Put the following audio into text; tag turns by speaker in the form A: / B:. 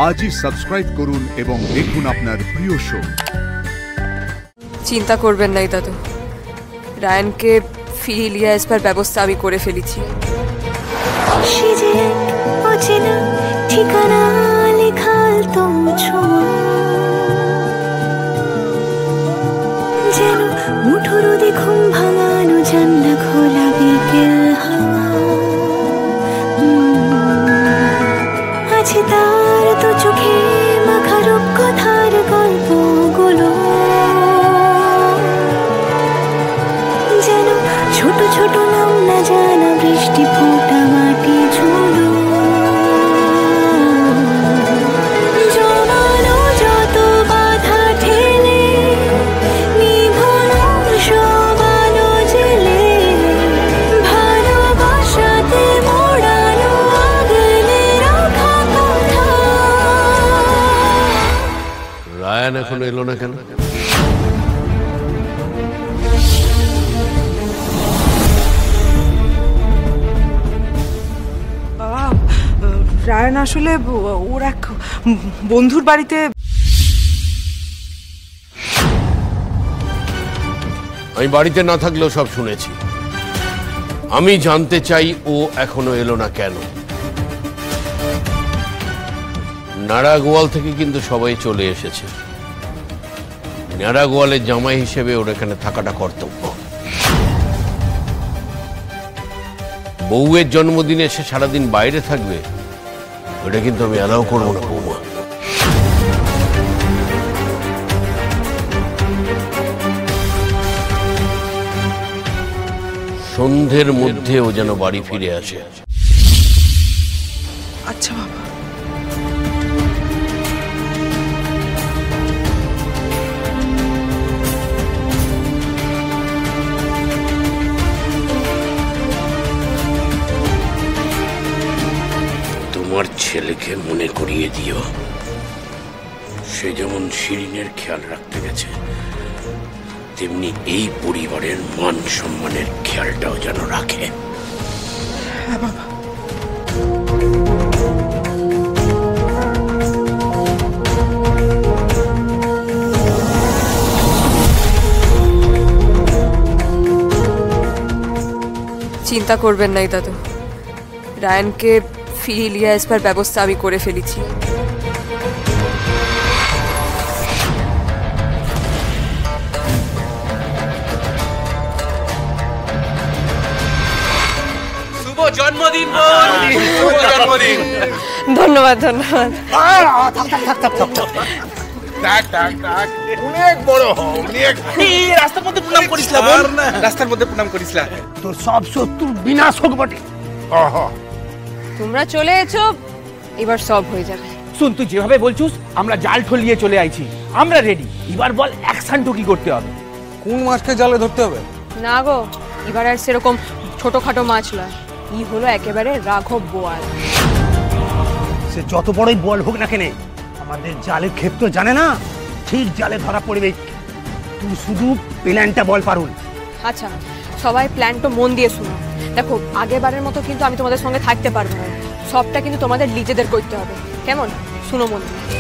A: আজই সাবস্ক্রাইব করুন এবং দেখুন আপনার প্রিয় শো।
B: চিন্তা করবেন না দাদু, রায়ানকে ফিরিয়ে নিয়ে আসবার ব্যবস্থা আমি করে ফেলেছি।
C: ঠিকানা লেখাল তো যেন মুঠোর দেখুন ভাঙানো জানলা খোলা বিকেল হাওয়া আছে তার তো চোখে মাখা রূপকথার গল্পগুলো যেন ছোট ছোট নাম না জানা বৃষ্টি ফোটা মাটি ঝুলো জমানো যত বাধা ঠেলে নিভনো সব আলো জেলে ভালোবাসাতে মোড়ানো আগলে রাখা কথা।
D: রায়ান এখন এলো না কেন?
E: রায়ান আসলে ওর এক বন্ধুর বাড়িতে।
D: আমি বাড়িতে না থাকলেও সব শুনেছি। আমি জানতে চাই ও এখনো এলো না কেন। নাড়াগোয়াল থেকে কিন্তু সবাই চলে এসেছে। নাড়াগোয়ালের জামাই হিসেবে ওর এখানে থাকাটা কর্তব্য। বউয়ের জন্মদিনে এসে সারাদিন বাইরে থাকবে, ওটা কিন্তু আমি অ্যালাউ করবো না বৌমা। সন্ধ্যের মধ্যে ও যেন বাড়ি ফিরে আসে।
E: আচ্ছা বাবা।
D: তোমার ছেলেকে মনে করিয়ে দিও, সে যেমন শিরিনের খেয়াল রাখতে গেছে, তেমনি এই পরিবারের মান সম্মানের খেয়ালটাও যেন রাখে।
E: হ্যাঁ বাবা।
B: চিন্তা করবেন না দাদু, রায়ানকে ফিরিয়ে নিয়ে আসবার ব্যবস্থা আমি করে ফেলেছি।
F: শুভ জন্মদিন বোন, শুভ জন্মদিন।
B: ধন্যবাদ ধন্যবাদ।
F: অনেক বড় অনেক। রাস্তার মধ্যে প্রণাম করিস না বোন, রাস্তার মধ্যে প্রণাম করিস না।
G: তোর সব শত্রুর বিনাশ হোক বটে।
B: তোমরা চলে এসো, এবার সব হয়ে যাবে।
G: শুন, তুই যেভাবে বলছিস আমরা জাল ঠোল নিয়ে চলে আইছি, আমরা রেডি। এবার বল অ্যাকশনটা কি করতে হবে?
F: কোন মাছকে জালে ধরতে হবে?
B: না গো, এবার আর সেরকম ছোটখাটো মাছ নয়, ই হলো একেবারে রাঘব বোয়াল।
G: সে যত বড়ই বল হোক না কেন, আমাদের জালের ক্ষেপ তো জানে না, ঠিক জালে ধরা পড়বে। তুই শুধু প্ল্যানটা বল পারুল।
B: আচ্ছা, সবাই প্ল্যানটা মন দিয়ে শুনো। দেখো, আগেরবারের মতো কিন্তু আমি তোমাদের সঙ্গে থাকতে পারবো না, সবটা কিন্তু তোমাদের নিজেদের করতে হবে, কেমন? শুনো মন দিয়ে।